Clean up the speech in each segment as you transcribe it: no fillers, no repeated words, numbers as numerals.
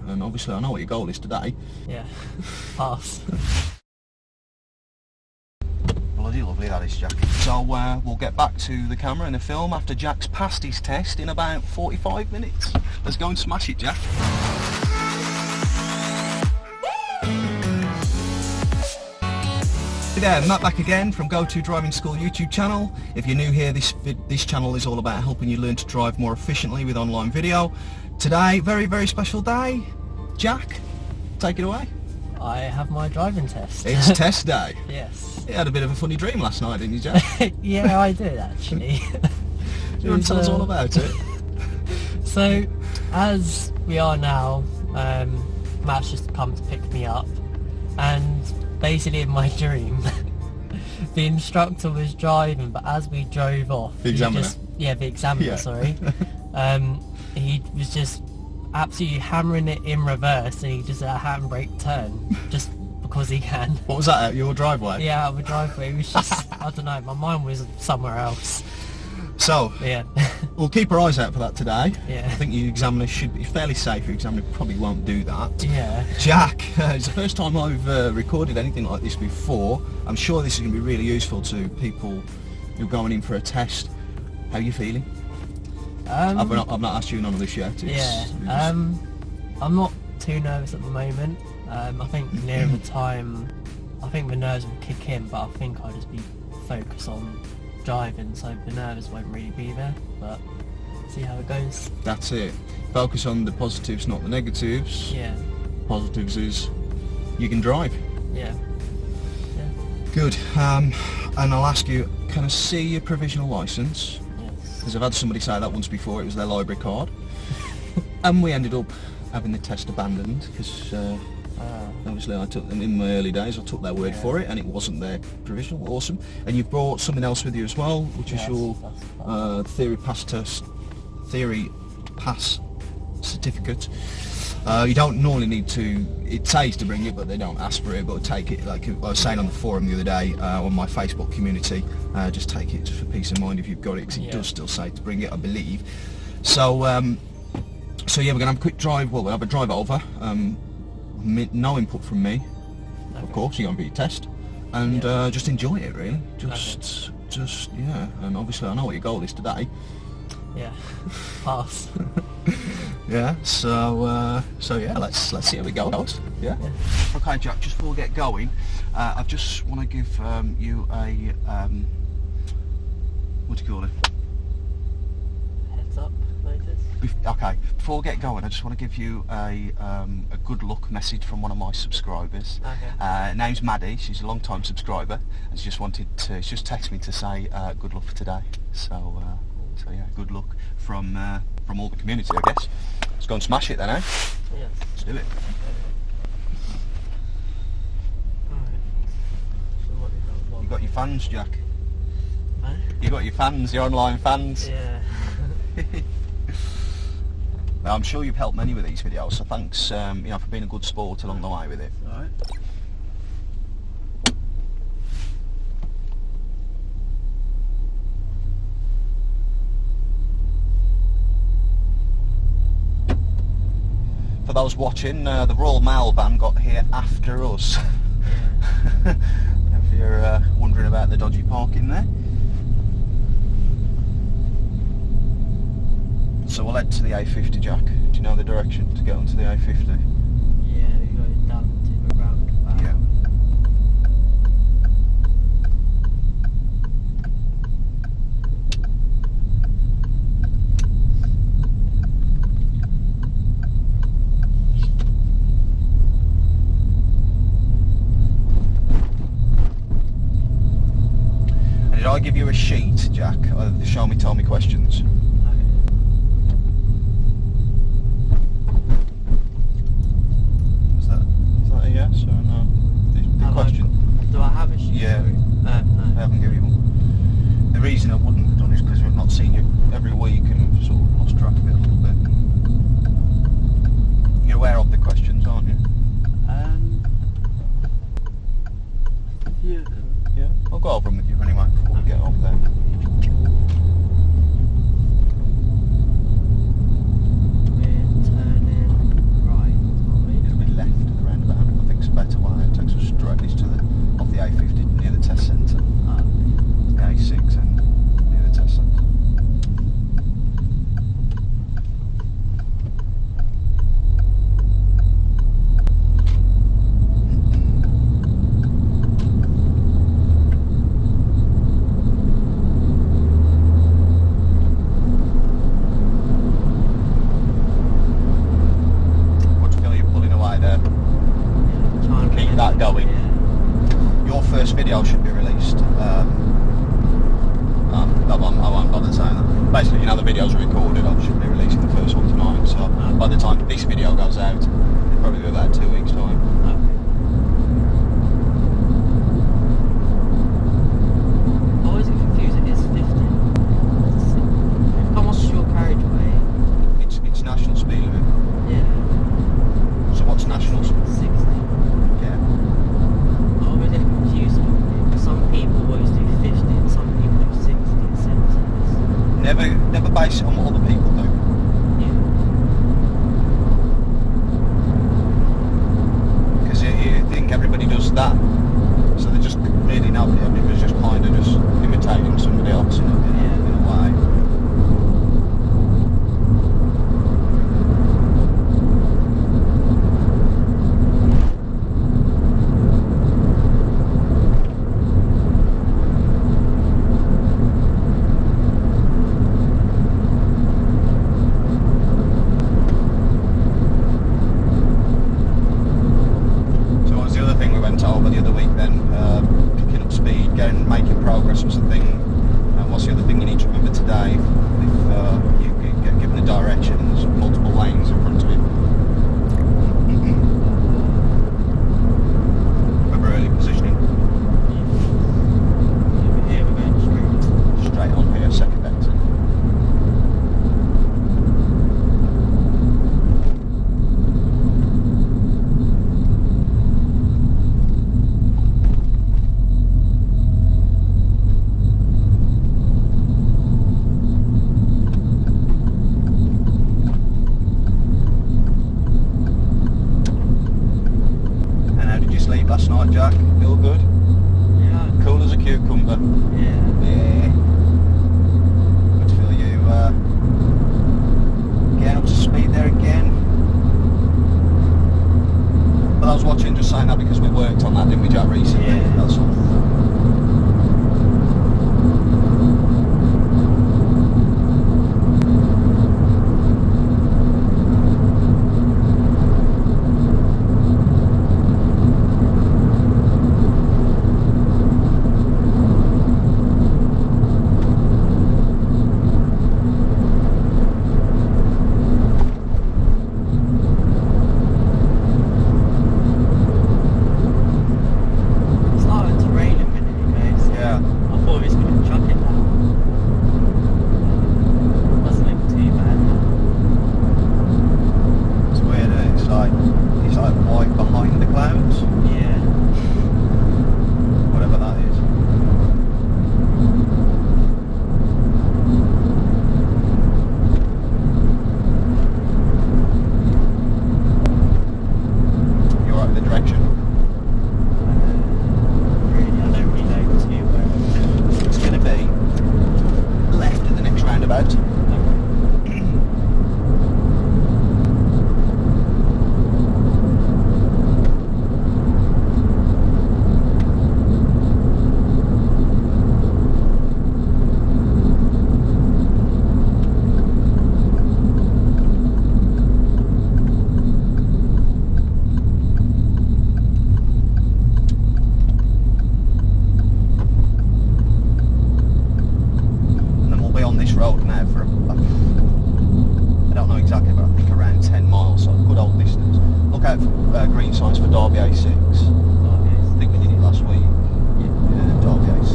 and obviously I know what your goal is today. Yeah, pass. Bloody lovely that is, Jack. So we'll get back to the camera and the film after Jack's passed his test in about 45 minutes. Let's go and smash it, Jack. Hey there, Matt back again from Go To Driving School YouTube channel. If you're new here, this channel is all about helping you learn to drive more efficiently with online video. Today, very, very special day. Jack, take it away. I have my driving test. It's test day. Yes. You had a bit of a funny dream last night, didn't you, Jack? Yeah, I did actually. You want to tell us all about it? So, as we are now, Matt's just come to pick me up, and basically in my dream, the instructor was driving, but as we drove off, the examiner. The examiner, yeah. Sorry. He was just absolutely hammering it in reverse, and he just did a handbrake turn just because he can. What was that, at your driveway? Yeah, at my driveway. It was just, I don't know, my mind was somewhere else. So, yeah. We'll keep our eyes out for that today. Yeah. I think your examiner should be fairly safe. Your examiner probably won't do that. Yeah. Jack, it's the first time I've recorded anything like this before. I'm sure this is going to be really useful to people who are going in for a test. How are you feeling? I've not asked you none of this yet. I'm not too nervous at the moment. I think near the time, I think the nerves will kick in, but I think I'll just be focused on driving, so the nerves won't really be there, but see how it goes. That's it. Focus on the positives, not the negatives. Yeah. Positives is you can drive. Yeah. Yeah. Good. And I'll ask you, can I see your provisional licence? Yes. Because I've had somebody say that once before, it was their library card. And we ended up having the test abandoned because obviously I took them in my early days, I took their word for it and it wasn't their provisional. Awesome. And you've brought something else with you as well, which is your theory pass certificate. You don't normally need to, it says to bring it, but they don't ask for it, but take it, like I was saying on the forum the other day, on my Facebook community, just take it for peace of mind if you've got it, because it does still say to bring it, I believe. So, so yeah, we're going to have a quick drive, well, we'll have a drive over, no input from me, of course, you're going to be a test, and just enjoy it really, just, yeah, and obviously I know what your goal is today. Yeah, pass. Yeah, so yeah, let's see how it goes. Yeah. Okay, Jack. Just before we get going, I just want to give you a what do you call it? Heads up, notice. Okay. Before we get going, I just want to give you a good luck message from one of my subscribers. Okay. Name's Maddie. She's a long-time subscriber, and she just wanted to. She just texted me to say good luck for today. So yeah, good luck from all the community, I guess. Let's go and smash it then, eh? Yeah. Let's do it. Alright. You got your fans, Jack. Huh? You got your fans, your online fans. Yeah. I'm sure you've helped many with these videos, so thanks you know, for being a good sport along the way with it. Alright. For those watching, the Royal Mail van got here after us. If you're wondering about the dodgy parking there. So we'll head to the A50, Jack. Do you know the direction to get onto the A50? Yeah, you go down to the roundabout. Yeah. Did I give you a sheet, Jack? The tell me questions. Is that a yes or no? The question. Do I have a sheet? Yeah. No. I haven't given you one. The reason I wouldn't have done is because we've not seen you every week and we've sort of lost track of it a little bit. You're aware of the questions, aren't you? Yeah. Yeah, I'll go over them with you anyway before we get over there. We're turning right. that going. Yeah. Your first video should be released. I won't bother saying that. Basically, you know, the videos are recorded. I should be releasing the first one tonight. So by the time this video goes out, it'll probably be about 2 weeks' time. I always get confused. It is 50. How much is your carriageway? It's national speed limit. Yeah. So what's national speed? 60. Yeah. I always get confused. Some people always do 50 and some people do 60 and 70. Never base it on what other people do. Yeah. Because you think everybody does that. So they just really know it. Everybody's just kind of just imitating somebody else in a way. So what was the other thing we went over the other week then? Picking up speed, making progress was the thing. And what's the other thing you need to remember today? If you get given a direction and there's multiple lanes in front of you. Remember early positioning. Here we're going straight. Straight on here, second exit. And how did you sleep last night, Jack? Feel good? Yeah. Cool as a cucumber. Yeah. Yeah. Good to feel you getting up to speed there again. But I was watching, just saying that because we worked on that, didn't we, Jack, recently? Yeah. That's all. It's starting to rain a minute, you guys. Yeah. I thought it was going to chuck it now. Doesn't look too bad now. It's weird, isn't it? It's like white behind the clouds. Yeah. Whatever that is. You're right with the direction. Really, I don't really know too well. It's going to be left at the next roundabout. And then we'll be on this road now for, I don't know exactly, but I think around 10 miles, so a good old distance. Look out for green signs for Derby A6. I think we did it last week. Yeah, Derby A6.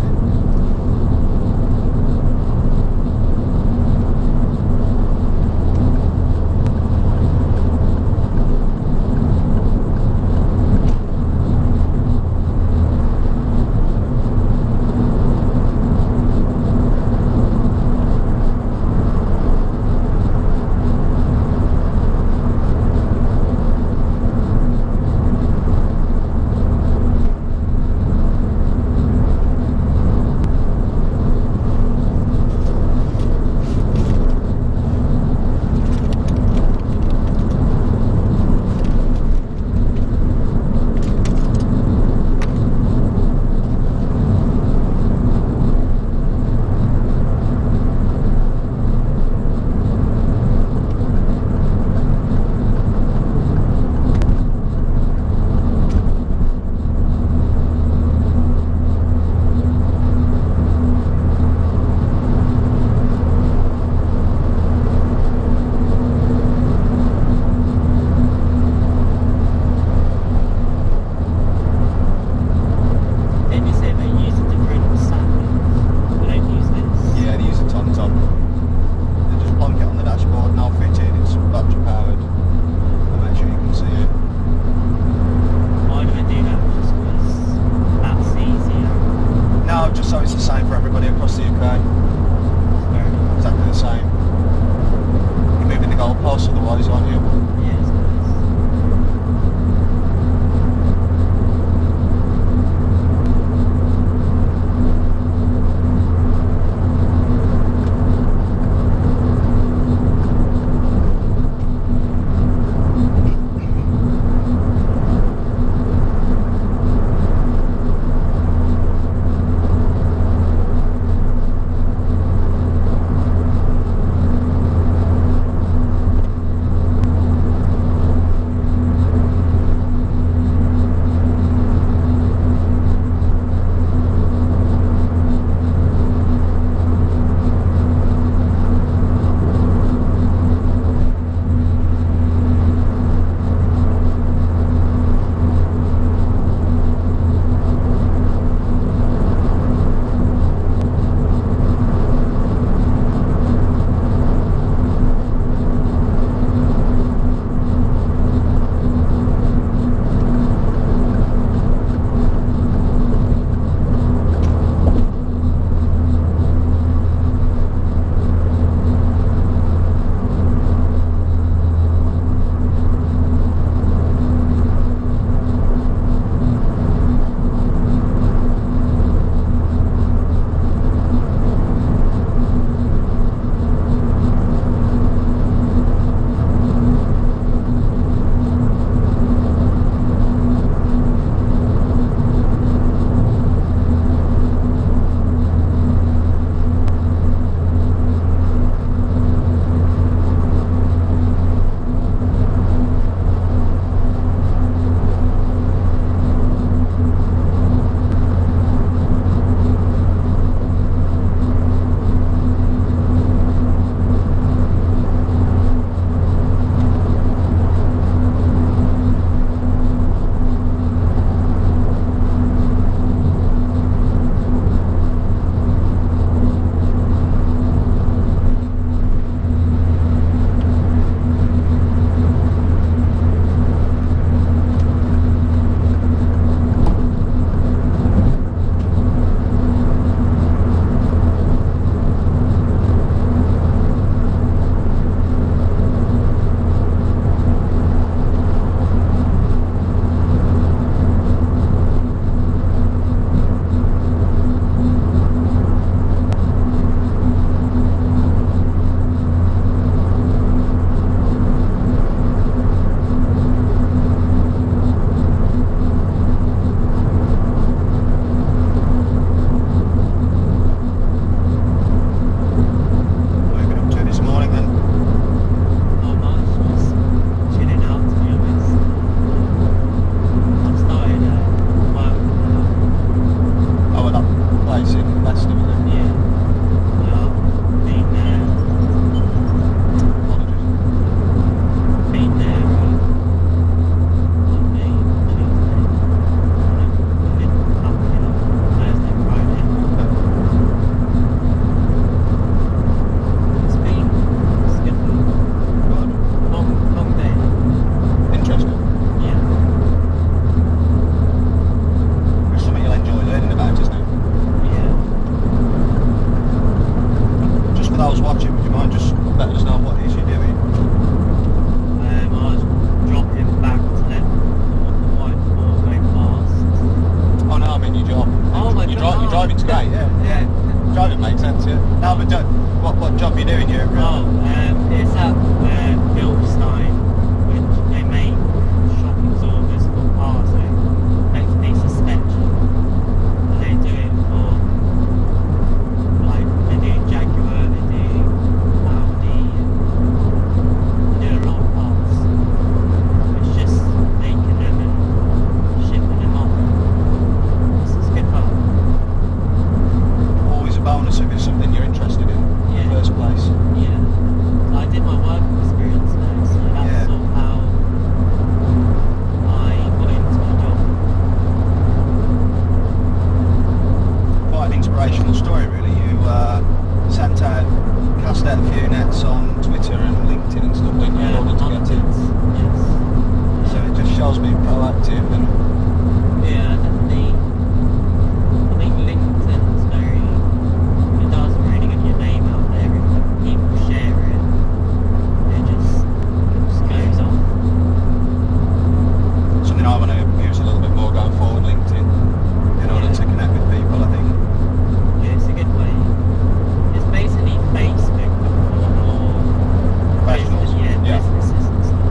you. No, but what job are you doing here? It's at Bilstein, which they make shock absorbers for cars, so effectively suspension. And they do it for, like, they do Jaguar, they do Audi, they do a lot of parts. It's just making them and shipping them off. It's good fun. Always a bonus if it's something you're interested in in the first place. Yeah. I did my work experience there, so that's sort of how I got into the job. Quite an inspirational story, really. You cast out a few nets on Twitter and LinkedIn and stuff, didn't you, in order to get in? Yes. So it just shows being proactive and Yeah, definitely. I think LinkedIn's it does really get your name out there. If people share it, it just goes off. something I want to use a little bit more going forward, LinkedIn, in order to connect with people, I think. Yeah, it's a good way. It's basically Facebook for more Professionals. businesses and stuff.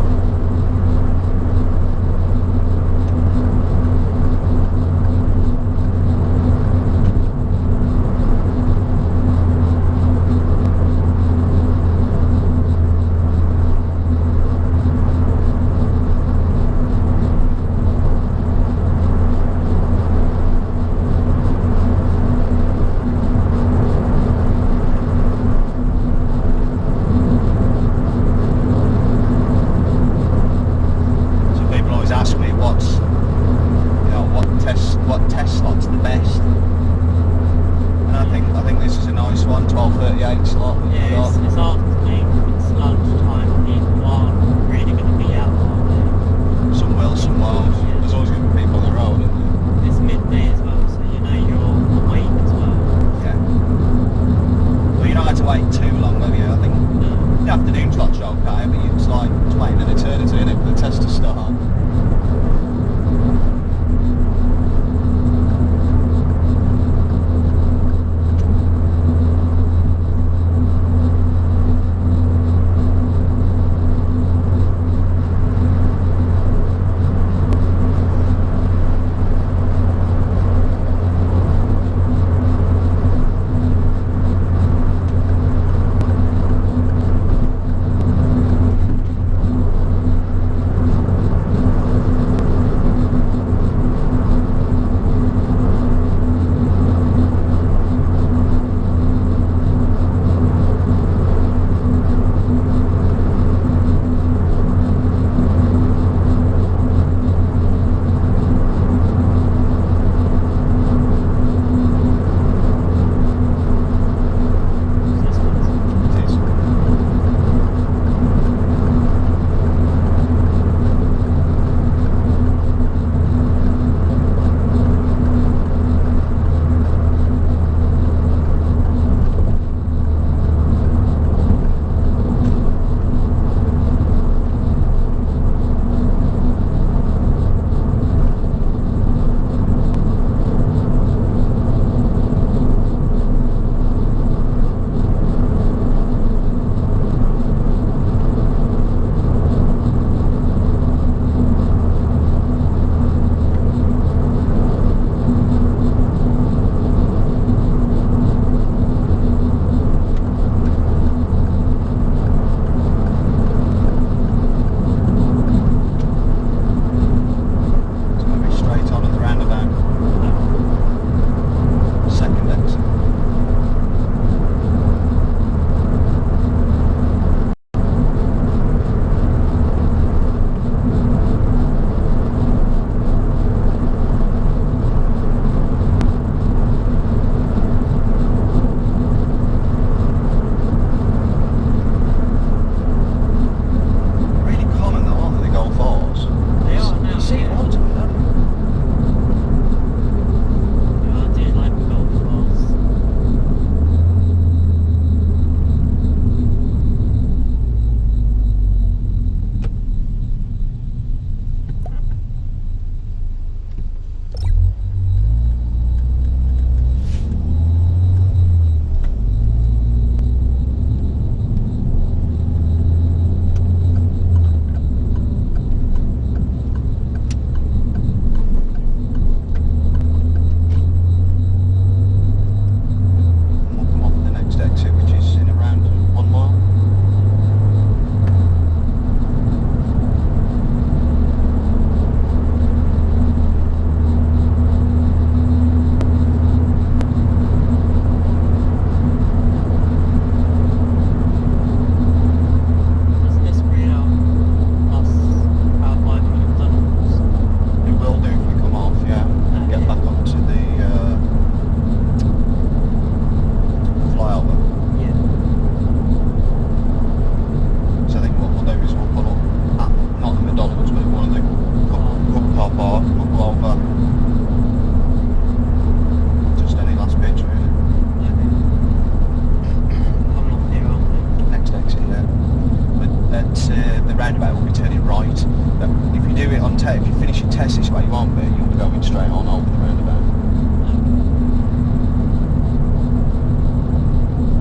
if you finish your test this way, you won't be. You'll be going straight on over the roundabout.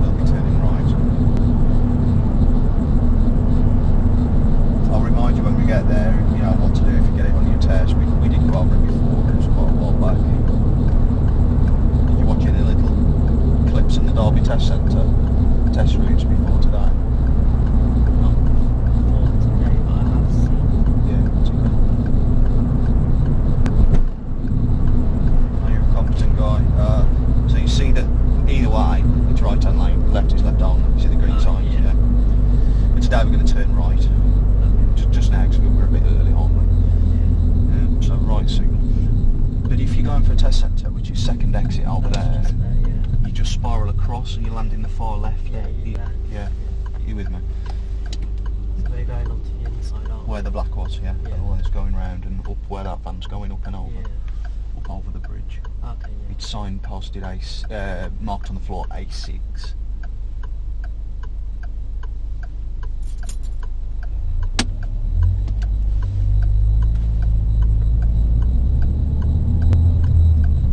They'll be turning right. I'll remind you when we get there, you know what to do if you get it on your test. We did go over it before, it was quite a while back. Did you watch any little clips in the Derby Test Centre? Test routes before today? Not before today, but I have seen. Yeah, that's okay. Oh, you're a competent guy. So you see that either way, it's right hand lane, left is left on. You see the green signs? Yeah. And today we're going to turn right. Just now, because we were a bit early, aren't we? So right signal. But if you're going for a test centre, which is second exit over there, you just spiral across and you land in the far left. Yeah, Yeah. You with me? So we're going on to the inside, aren't we? Where the black was, yeah. Yeah. The one that's going round and up where that van's going up and over. Yeah. Up over the bridge. Okay, yeah. It's signposted marked on the floor A6.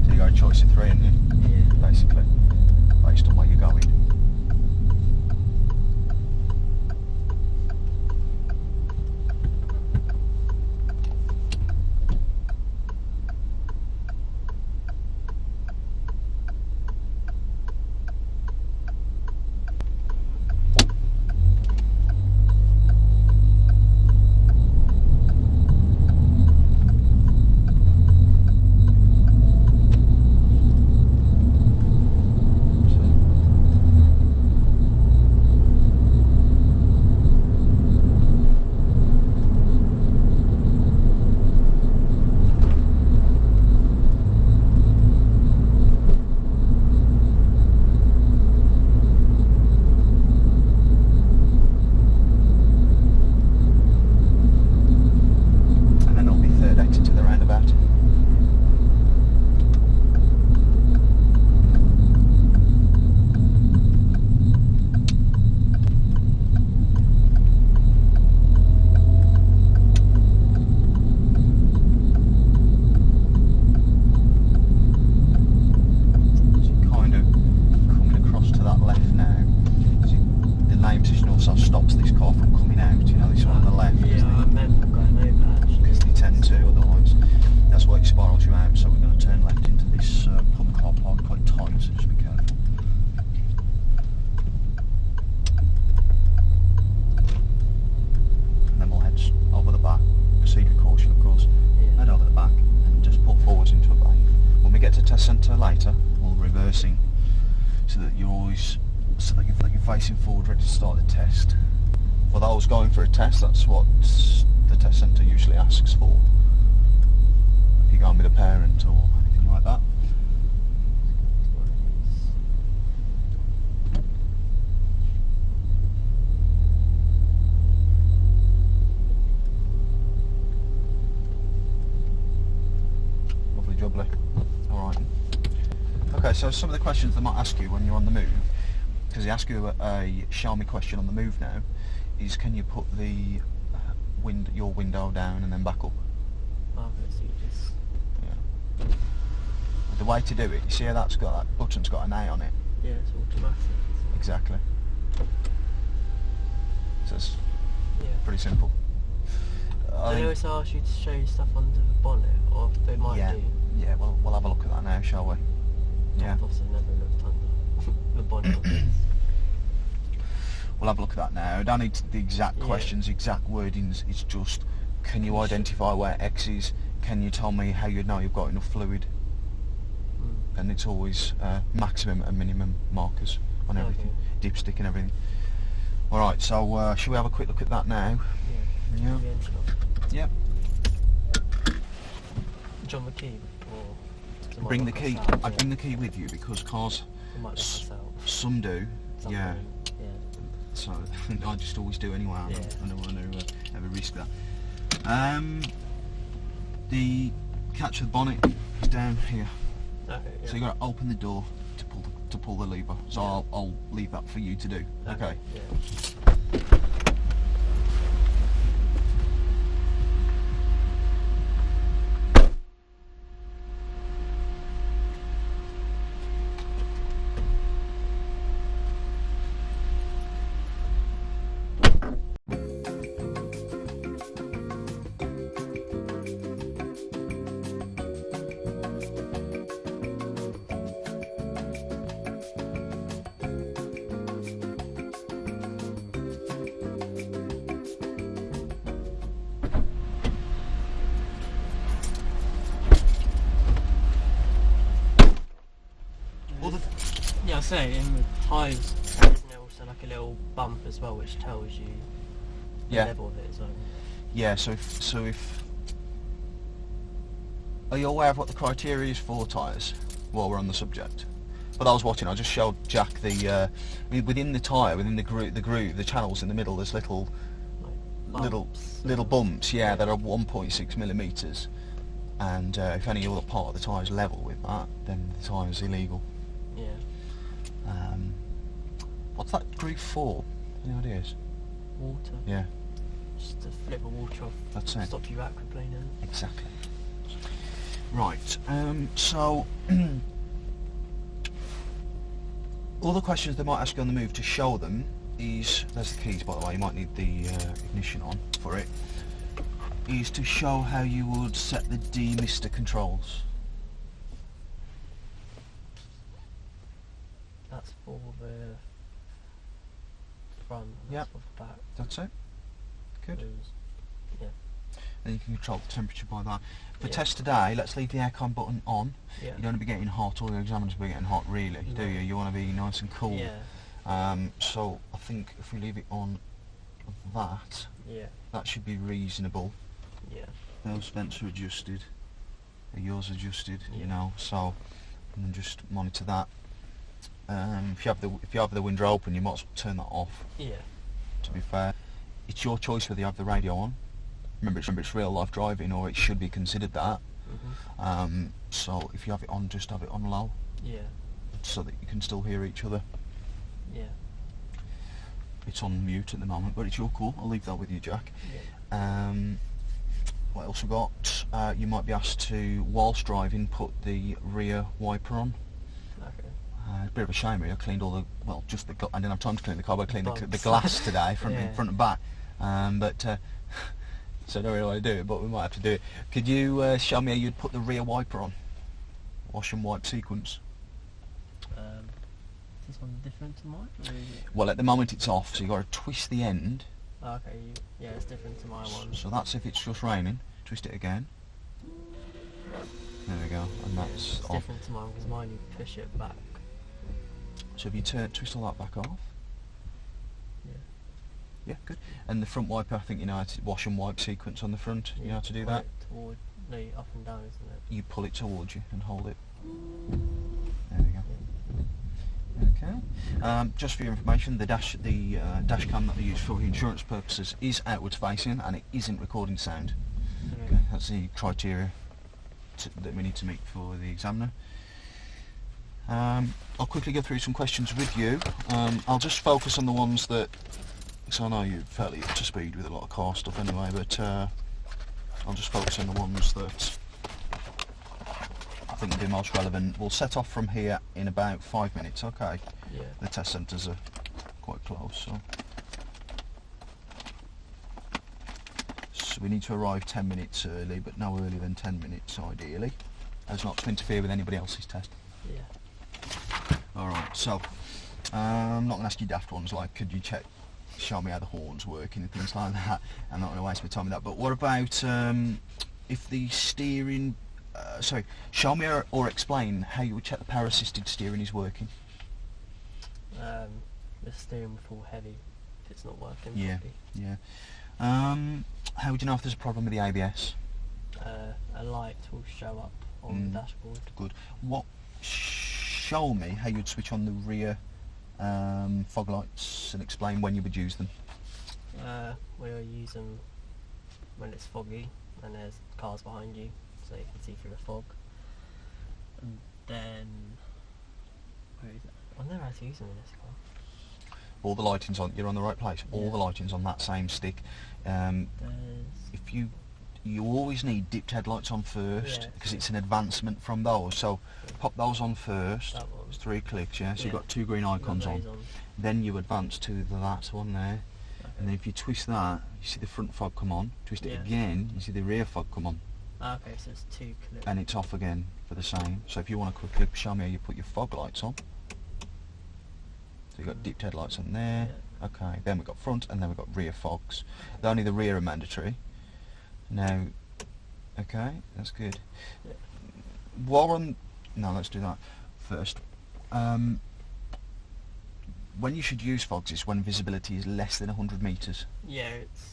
So you got a choice of three, haven't you? Yeah. Basically, based on where you're going. Later, or reversing, so that you're facing forward, ready to start the test. For those going for a test, that's what the test centre usually asks for. If you're going with a parent or anything like that. Lovely jubbly. All right. Okay, so some of the questions they might ask you when you're on the move, because they ask you a show me question on the move now, is can you put the your window down and then back up? Okay, so you just... Yeah. The way to do it, you see how that button's got an A on it? Yeah, it's automatic. Exactly. So it's Yeah. pretty simple. I know it's asked you to show you stuff under the bonnet, or they might do. Yeah, well, we'll have a look at that now, shall we? Yeah. I've also never looked under the bonnet on this. We'll have a look at that now. I don't need the exact questions, exact wordings. It's just, can you identify where X is? Can you tell me how you know you've got enough fluid? And it's always maximum and minimum markers on everything, dipstick and everything. All right, so should we have a quick look at that now? Yeah. Yeah. John the key, or Bring the key. I bring the key with you because cars, some do. Yeah. So I just always do anyway. I don't want to ever risk that. The catch of the bonnet is down here. Okay, yeah. So you got to open the door to pull the lever. So I'll leave that for you to do. Okay. Yeah. Yeah, I say in the tyres, isn't there also like a little bump as well, which tells you the Yeah. level of it as well? Yeah, so if are you aware of what the criteria is for tyres while we're on the subject? But I was watching, I just showed Jack the within the tyre, within the groove, the channels in the middle, there's little bumps, yeah, that are 1.6 millimeters, and if any other part of the tyre is level with that, then the tyre is illegal. Yeah. What's that groove for? Any ideas? Water. Yeah, Just to flip the water off. that's it. Stop you aquaplaning. Exactly. Right, so all the questions they might ask you on the move to show them is, there's the keys by the way, you might need the ignition on for it, is to show how you would set the demister controls. That's for the front. Yep. That's for the back. That's it. Good. Yeah. And you can control the temperature by that. For Yeah. test today, let's leave the aircon button on. Yeah. You don't want to be getting hot, or your examiners will be getting hot really, do No. you? You want to be nice and cool. Yeah. So I think if we leave it on that, Yeah. that should be reasonable. Yeah. Those vents are adjusted, yours adjusted, you Yeah. know, so and then just monitor that. If you have the window open, you might as well turn that off. Yeah. To be fair, it's your choice whether you have the radio on. Remember, it's real life driving, or it should be considered that. Mhm. So if you have it on, just have it on low, Yeah. so that you can still hear each other. Yeah. It's on mute at the moment, but it's your call. I'll leave that with you, Jack. Yeah. What else we got? You might be asked to, whilst driving, put the rear wiper on. Okay. It's a bit of a shame really. I cleaned all the, well, just the, I didn't have time to clean the car, but I cleaned the Bumps. glass today, front Yeah. and back. So I don't really want to do it, but we might have to do it. Could you show me how you'd put the rear wiper on? Wash and wipe sequence. Is this one different to mine? Or is it? Well, at the moment it's off, so you've got to twist the end. Oh, okay. Yeah, it's different to my one. So that's if it's just raining. Twist it again. There we go, and Yeah, that's it's off. different to mine because mine you push it back. So if you twist all that back off. Yeah. Yeah, good. And the front wiper, I think you know how to wash and wipe sequence on the front. You know how to do Pull that? it toward, no, up and down, isn't it? You pull it towards you and hold it. There we go. Okay. Just for your information, the dash cam that we use for insurance purposes is outwards facing, and it isn't recording sound. Okay, that's the criteria that we need to meet for the examiner. I'll quickly go through some questions with you. I'll just focus on the ones that, so I know you're fairly up to speed with a lot of car stuff anyway, but I'll just focus on the ones that I think will be most relevant. We'll set off from here in about 5 minutes, okay? Yeah. The test centres are quite close, so we need to arrive 10 minutes early, but no earlier than 10 minutes ideally, as not to interfere with anybody else's test. Yeah. Alright, so I'm not going to ask you daft ones like could you show me how the horn's working and things like that. I'm not going to waste my time with that, but what about if the steering, show me or explain how you would check the power assisted steering is working. The steering will fall heavy if it's not working Yeah, properly. yeah. How would you know if there's a problem with the ABS? A light will show up on the dashboard. Good. Show me how you'd switch on the rear fog lights and explain when you would use them. We'll use them when it's foggy and there's cars behind you, so you can see through the fog. And then, where is it? I've never had to use them in this car. All the lighting's on. You're on the right place. All Yeah. the lighting's on that same stick. There's, If you always need dipped headlights on first Yeah. because it's an advancement from those. So pop those on first. that one. It's 3 clicks, yeah. So you've Yeah. got 2 green icons Got on. those Then you advance to that one there, Okay. and then if you twist that, you see the front fog come on. Twist it Yeah. again, you see the rear fog come on, Okay, so it's 2 clips. and it's off again for the same. So if you want to quickly show me how you put your fog lights on. So you've got dipped headlights on there. Yeah. Okay, then we've got front and then we've got rear fogs. Only the rear are mandatory. Now, okay, that's good. Yeah. While we're on, no, let's do that first. when you should use fogs is when visibility is less than 100 metres, Yeah, it's...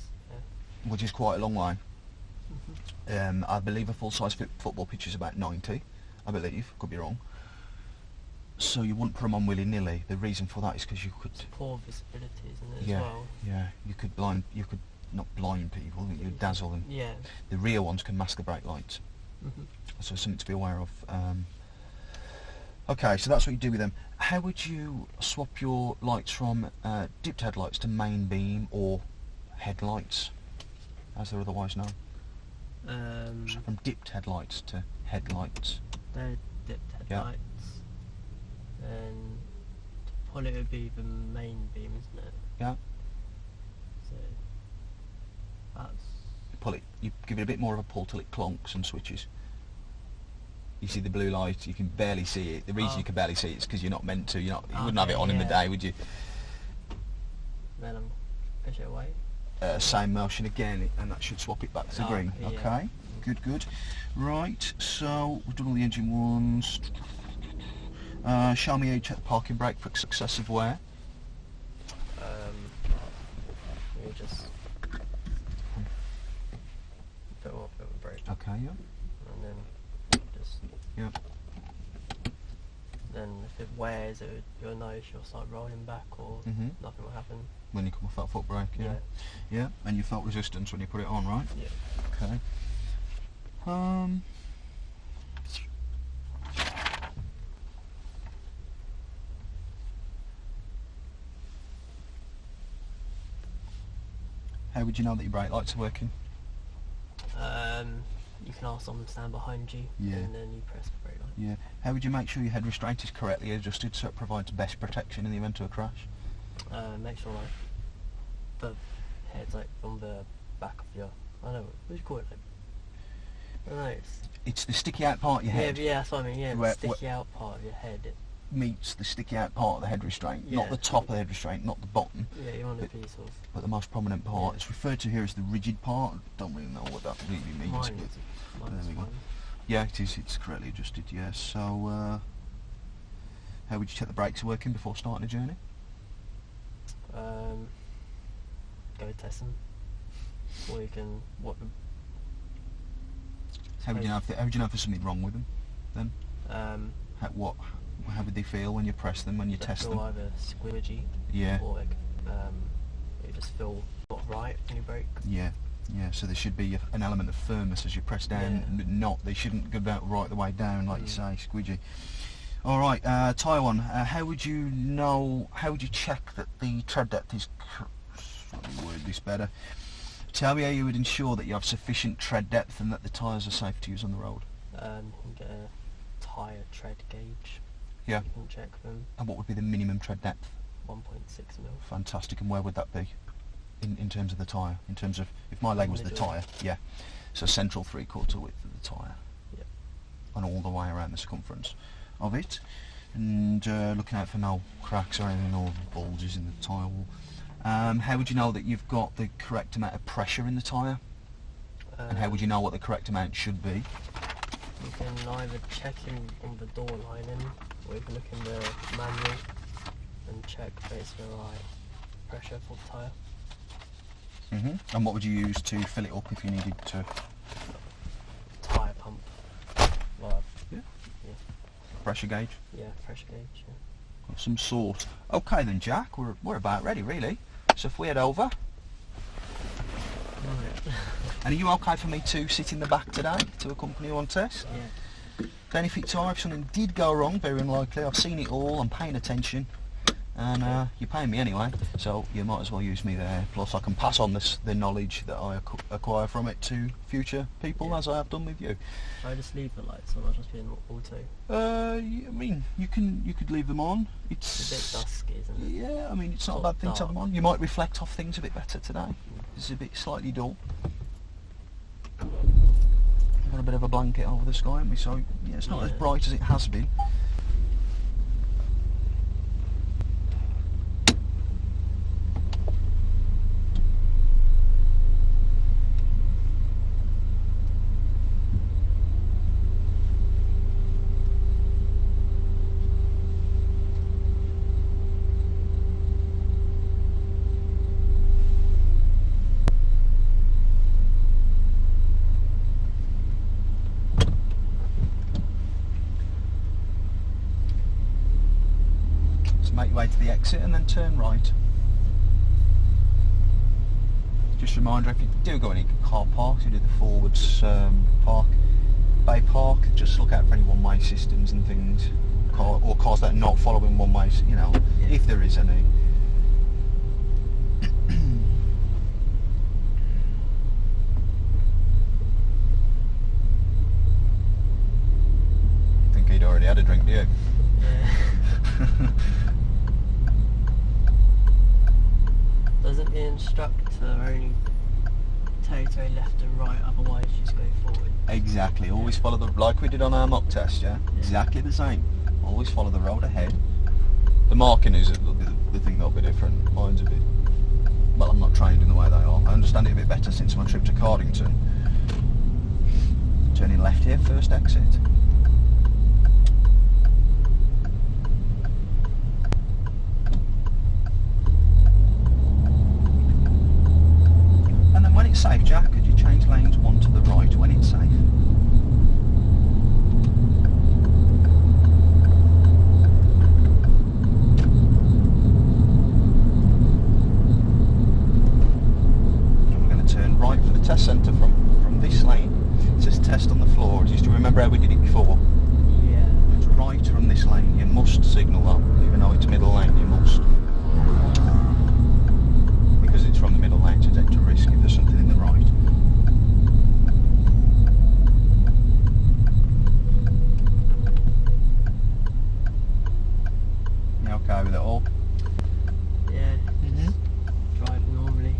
which is quite a long way. Mhm. I believe a full-size football pitch is about 90, I believe, could be wrong. So you wouldn't put them on willy-nilly. The reason for that is because you could... It's poor visibility, isn't it, yeah, as well? yeah, you could not blind people, you'd dazzle them. Yeah. The rear ones can mask the brake lights, Mhm. so something to be aware of. Okay, so that's what you do with them. How would you swap your lights from dipped headlights to main beam or headlights, as they're otherwise known? So from dipped headlights to headlights. They're dipped Yeah. headlights. And to pull it would be the main beam, isn't it? Yeah. So that's... Pull it. You give it a bit more of a pull till it clonks and switches. You see the blue light. You can barely see it. The reason you can barely see it is because you're not meant to. You wouldn't have it on in the day, would you? Then I'm push it away. Same motion again, and that should swap it back to green. yeah. Okay. Good. Good. Right. So we've done all the engine ones. Show me how you check the parking brake for successive wear. You just put off the brake, Okay, yeah. and then just then if it wears, you'll notice you'll start rolling back, or Mhm. nothing will happen. When you come off that foot brake, yeah. Yeah, and you felt resistance when you put it on, right? Yeah. Okay. How would you know that your brake lights are working? You can ask someone to stand behind you, Yeah. and then you press the brake light. Yeah. How would you make sure your head restraint is correctly adjusted so it provides best protection in the event of a crash? Make sure like the head's like on the back of your... I don't know, what do you call it? Like, I don't know, It's the sticky out part of your head Yeah, that's what I mean, yeah, Where- the sticky out part of your head. meets the sticky out part of the head restraint, not Yeah. the top of the head restraint, not the bottom, Yeah, you want it to be sort of... but the most prominent part. Yeah. It's referred to here as the rigid part. Don't really know what that really means. Mine but is there we go. fine. yeah, it is. It's correctly adjusted. Yes. So, how would you check the brakes are working before starting a journey? Go test them. Or you can... How would you know if there's something wrong with them? Then Um, how would they feel when you press them, when you they test feel them? either squidgy, Yeah. or like, they just feel not right when you brake. Yeah. Yeah. So there should be an element of firmness as you press down. Yeah. They shouldn't go about right the way down, like you Mm. say, squidgy. All right. Tyre one. How would you know? How would you check that the tread depth is? Let me word this better. Tell me how you would ensure that you have sufficient tread depth and that the tyres are safe to use on the road. You can get a tyre tread gauge. Yeah. You can check them. And what would be the minimum tread depth? 1.6 mil. Fantastic. And where would that be? In terms of the tyre? In terms of, if my leg was the Middle. tyre, yeah. So central 3/4 width of the tyre. Yep. And all the way around the circumference of it. And looking out for no cracks or anything, or bulges in the tyre wall. How would you know that you've got the correct amount of pressure in the tyre? And how would you know what the correct amount should be? You can either check in on the door lining, or you can look in the manual and check that it's the right pressure for the tyre. And what would you use to fill it up if you needed to? Tyre pump. Well, Pressure gauge? yeah, pressure gauge. Yeah. Of some sort. Okay then, Jack, we're about ready really. So if we head over, Right. and are you okay for me to sit in the back today to accompany you on test? Yeah. Benefit tyre, if something did go wrong, very unlikely, I've seen it all, I'm paying attention. And you're paying me anyway, so you might as well use me there. Plus I can pass on the knowledge that I acquire from it to future people, Yeah. as I have done with you. I just leave the lights on, I'll just be in auto. I mean, you could leave them on. It's a bit dusky, isn't it? Yeah, I mean, it's not a Sort bad of thing to have them dark. on. You might reflect off things a bit better today. It's a bit slightly dull. Got a bit of a blanket over the sky, haven't we? So yeah, it's not as Yeah. bright as it has been. to the exit and then turn right. Just a reminder, if you do go any car parks, you do the forwards park, bay park, just look out for any one-way systems and things, or cars that are not following one-way, you know, if there is any. I think he'd already had a drink, do you? Yeah. Doesn't the instructor only tell you to go left and right, otherwise just go forward? Exactly, always follow the, like we did on our mock test, yeah? Exactly the same. Always follow the road ahead. The marking is the thing that'll be different. Mine's a bit, well, I'm not trained in the way they are. I understand it a bit better since my trip to Cardington. Turning left here, first exit. And then when it's safe, Jack, could you change lanes one to the right when it's safe? Test centre from this lane. It says test on the floor. Do you remember how we did it before? Yeah. It's right from this lane. You must signal up, even though it's middle lane. You must, because it's from the middle lane to take a risk if there's something in the right. You okay with it all? Yeah. Drive normally.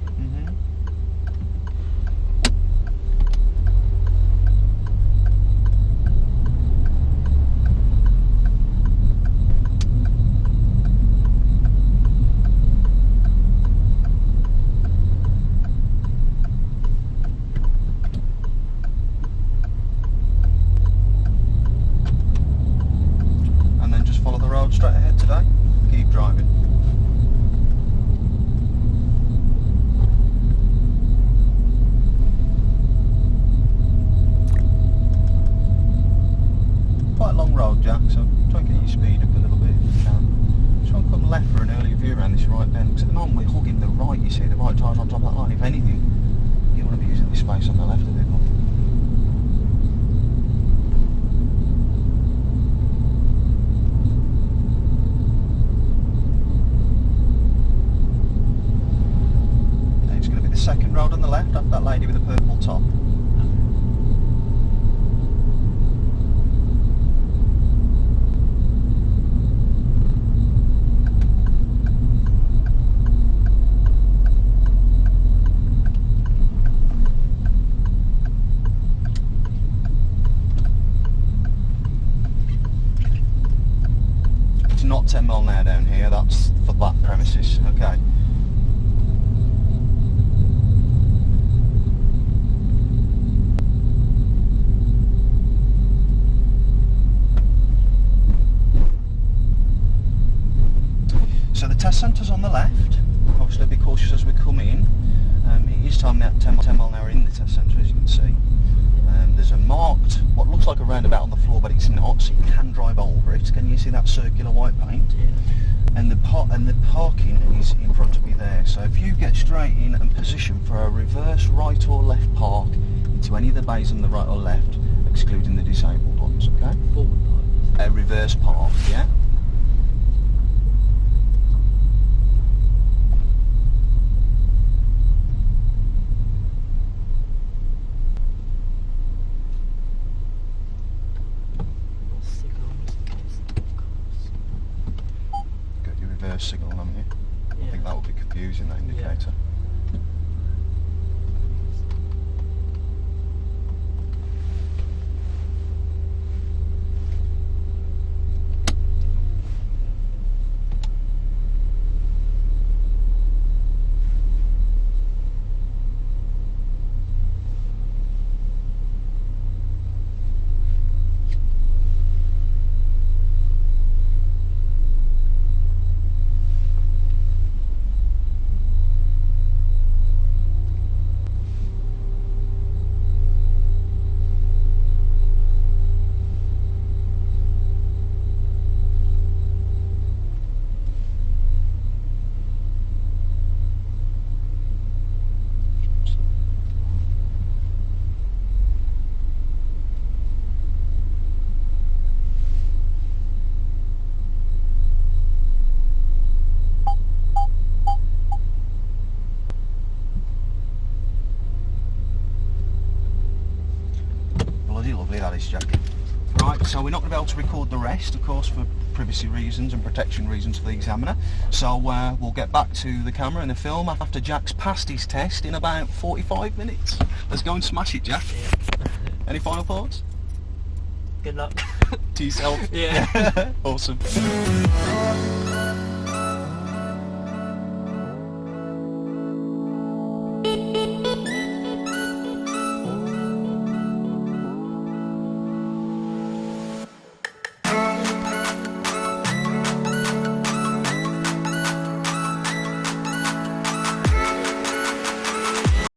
Straight ahead today. Keep driving. Quite a long road, Jack, so try and get your speed up a little bit if you can. Try and come left for an earlier view around this right bend, because at the moment we're hugging the right, you see, the right tyre's on top of that line. If anything, you want to be using this space on the left a bit more. Second road on the left, after that lady with the purple top. It's not 10 mile an hour down here, that's for that premises, okay. So the test centre's on the left. Obviously be cautious as we come in. It is time now 10 mile an hour in the test centre, as you can see. There's a marked, what looks like a roundabout on the floor, but it's not, so you can drive over it. Can you see that circular white paint? Yeah. And the parking is in front of you there. So if you get straight in and position for a reverse right or left park into any of the bays on the right or left, excluding the disabled ones, okay? Forward park. A reverse park, yeah? Signal, haven't you? Yeah. I think that would be confusing, that indicator. lovely that is, Jack. Right, so we're not going to be able to record the rest, of course, for privacy reasons and protection reasons for the examiner. So we'll get back to the camera and the film after Jack's passed his test in about 45 minutes. Let's go and smash it, Jack. Any final thoughts? Good luck. To yourself? Yeah. Awesome.